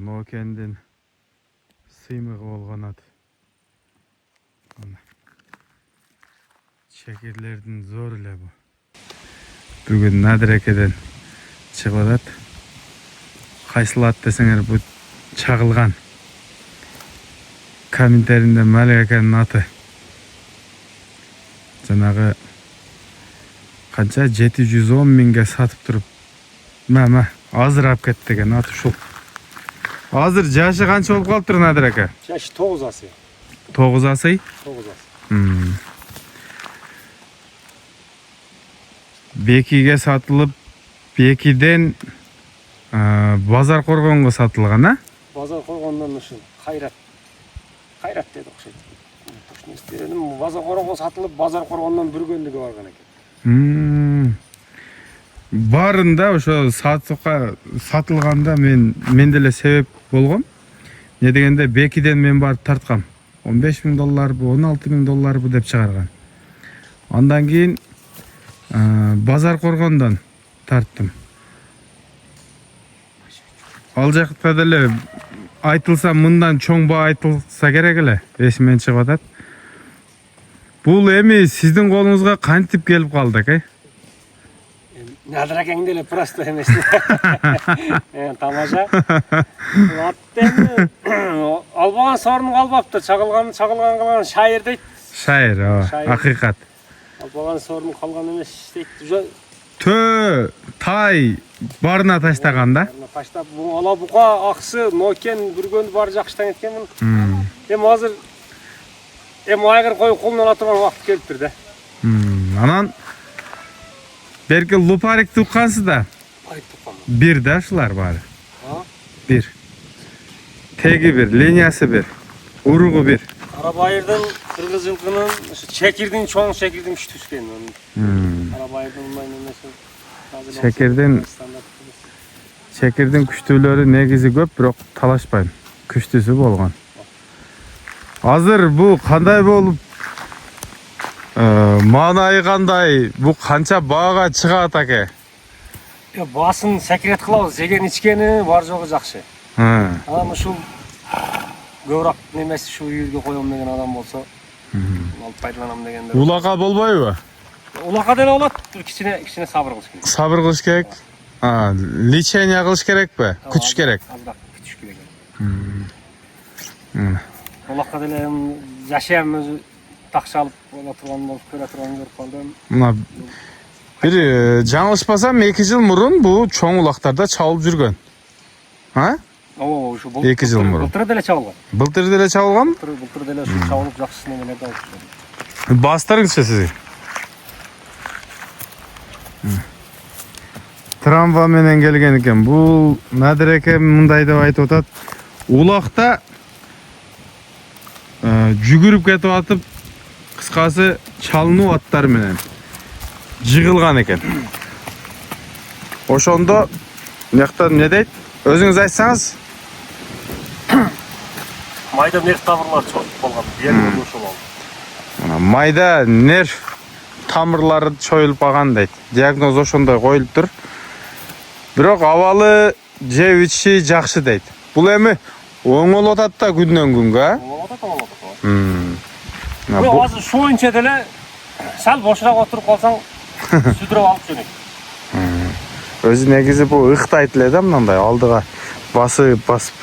Nokendin sıymığı bolgan at. Şekirlerden zor ile bu. Bugün Nadireke'den çıkıp kaysıl at desenger bu çağılgan. Kommenterinde Malika'nın atı. Janağı kança 710 minge satıp durup azır ap kettigen atı şol. Azır jaşı kança bolup kalıptır Nadireke? Jaşı 9 asy. 9 asy? 9 asy. Bekiге satılıp Bekiden Bazar Korgonga satılgan, ha? Bazar Korgondan uşun Hayrat. Hayrat dedi okşaydı. Toşun istedim. Bazar Korgonga satılıp Bazar Korgondan bürgöndüge bargan eken. Barında oşo satılganda men деле себеп болгом. Ne degende Bekiden men барып тарткам. $15.000 bu, $16.000 bu деп чыгарган. Андан кийин Bazar Korgondan tarttım. Al жакта деле айтылса мындан чоң баа айтылса керек эле, эсимен чыгып атат. Бул эми сиздин колуңузга кантип келип калды, aka? Nadireken деле просто эмес. Тамаша. Аттен албаган сорун калбаптыр. Чагылган кылган шайыр дейт. Шайыр, акыйкат. Албаган сорун калган эмес дейт. Tö, tay barına taştagан да? Таштап, ала бука аксы, нокен бүргөндү баары жакшытан кеткен мун. Эми азыр айгыр коюп колунан ала турган убакыт келиптир да. Анан берки лупарик туккансыз да? Bir да ушулар баары. Bir. Теги bir, линиясы bir, уругу bir. Карабайырдын кыргыз жылкынын чекирдин чоң чекирдин күчтүсү экен. Карабайырдын мындай эмеси. Çekirдин күчтүүлөрү негизи көп, бирок талашпайм. Күчтүүсү болгон. Азыр бул кандай болуп маанайы кандай, бул канча баага чыгат аке? Баасын секрет кылабыз, жеген ичкени бар жогу жакшы. Анан ушул көбүрөөк немеси ушул үйгө коём деген адам болсо, алып пайдаланам дегенде. Улака болбойбу? Улака деле болот, кичине сабыр кылыш керек. Сабыр кылыш керек. Лечение кылыш керекпи? Күтүш керек. Аздак күтүш керек. Улака деле жашаям өзү такча алып ола турган болуп көрө турган көрүп калдым. Мына бир жаңылышпасам 2 жыл мурун бул чоң улактарда чабылып жүргөн. Ha? Ооба, ушу 2 жыл мурун. Былтыр деле чабылган. Былтыр деле чабылган? Былтыр деле ушу чабылып жакшы немелерди алып. Бастырыңызчы сиз. Трамва менен келген экен. Бул Надиреке мындай деп айтып атат. Улакта жүгүрүп кетип атып, кыскасы чалынуу аттар менен жыгылган экен. Ошондо мыяктан не дейт? Өзүңүз айтсаңыз. Майда нерв тамырлары чоңуп болгон. Биелин ошол ал. Майда нерв тамырлары чоюлуп калган дейт. Диагноз ошондой коюлуптур. Бирок абалы жеп ичиши жакшы дейт. Бул эми оңолуп атат да күндөн күнгө, Оңолуп атат. Бул азыр шу боюнча деле сал бошураак отуруп калсаң, сүдүрөп алып жүрөйт. Өзү негизи бул ыктайт эле да мындай алдыга басып.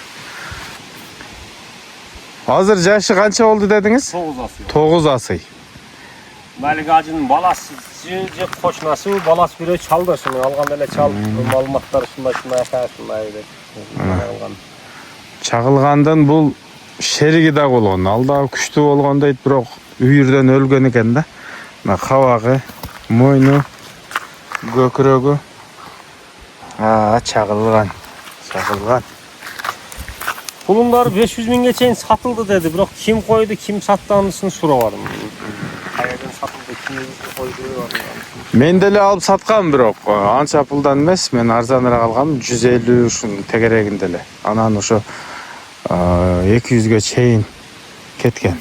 Азыр жашы канча болду дедиңиз? 9 асый. 9 асый. Малик ажынын баласы же кошунасы, баласы бирөө чалды, ошону алган эле чалып, маалыматтар ушундай деп. Чагылгандын бул шериги да болгон, алда күчтүү болгон дейт, бирок үйүрдөн өлгөн экен да. Мына кабагы, мойну, көкүрөгү. Чагылган. Пулундары 500 миңге чейин сатылды деди, бирок ким койду, ким сатты анысын сурабадым. Кайерден сатылды, ким койду? Мен деле алып саткам, бирок анча пулдан эмес, мен арзаныраак алгам, 150 ушун тегерегинде эле. Анан ошо 200ге чейин кеткен.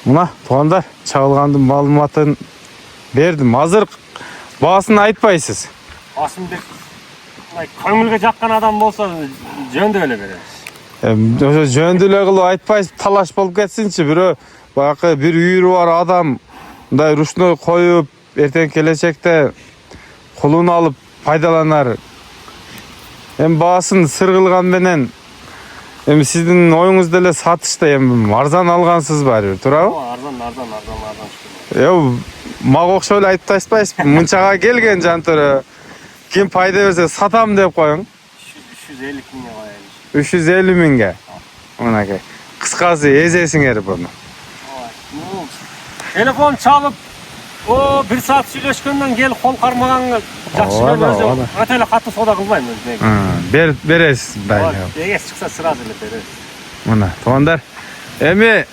Мына туугандар, чагылгандын маалыматын бердим. Азыр баасын айтпайсыз. Баасын Көңілге жаққан адам болса жөндөөлө беребиз. Ошо жөндүлө кылып айтпайсыз, талаш болуп кетсинчи. Бирөө баягы бир үйүрү бар адам мындай ручной коюп, эртең келечекте кулун алып пайдаланар. Эми баасын сыргылган менен эми сиздин оюңузда эле сатышта эми арзан алгансыз барыбир, туурабы? Арзан. Мага окшоп эле айтып таштайсызбы? Мынчага келген жантөрө ким пайда берсе сатам деп коюң. 350 миңге коелу. 350 миңге. Мынакей. Кыскасы эзесиңер буну. Телефон çalıp o 1 saat сүйлөшкөндөн кел кол кармаганга жакшы өзү өтө эле катуу соода кылбайм өзү. Бересиз баары. Эгер чыкса сразу эле беребиз. Мына, туугандар. Эми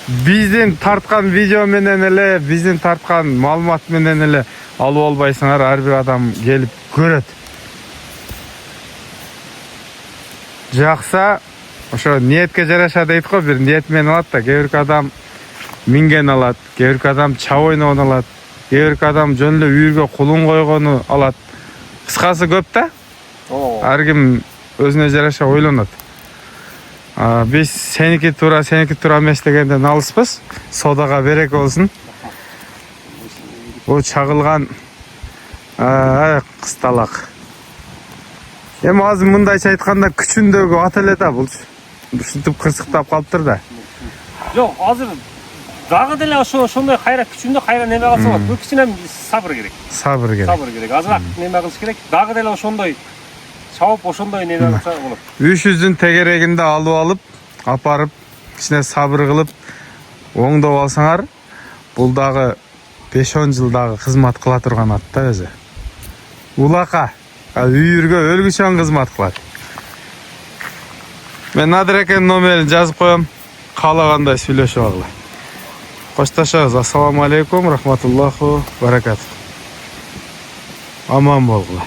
биздин тарткан видео менен эле, биздин тарткан маалымат менен эле алып албайсыңар, ар бир адам келип көрөт. Жакса, ошо ниетке жараша дейт го, бир ниет менен алат да, кээ бир адам минген алат, кээ бир адам чап ойногон алат, кээ бир адам жөн эле үйүргө кулун койгону алат. Кыскасы көп да. Ар ким өзүнө жараша ойлонот. Биз сеники туура эмес дегенден алыспыз. Соодага береке болсун. Бул чагылган кысталак. Эми азыр мындайча айтканда күчүндөгү ат эле да бул. Ушинтип кырсыктап калыптыр да. Жок, азыр дагы деле ошондой кайра күчүндө кайра неме калса болот. Бул кичине сабыр керек. Сабыр керек. Азыраак неме кылыш керек. Дагы деле ошондой чабып ошондой неме кылса болот. 300'ün тегерегинде алып апарып, кичине сабыр кылып оңдоп алсаңар, бул дагы 5-10 жыл дагы кызмат кыла турган ат да өзү. Улака, үйүргө өлгүчөн кызмат кылат. Мен Надыр экенин номерин жазып коем. Каалагандай сүйлөшүп алгыла. Коштошобуз. Ассаламу алейкум, рахматуллаху баракату. Аман болгула.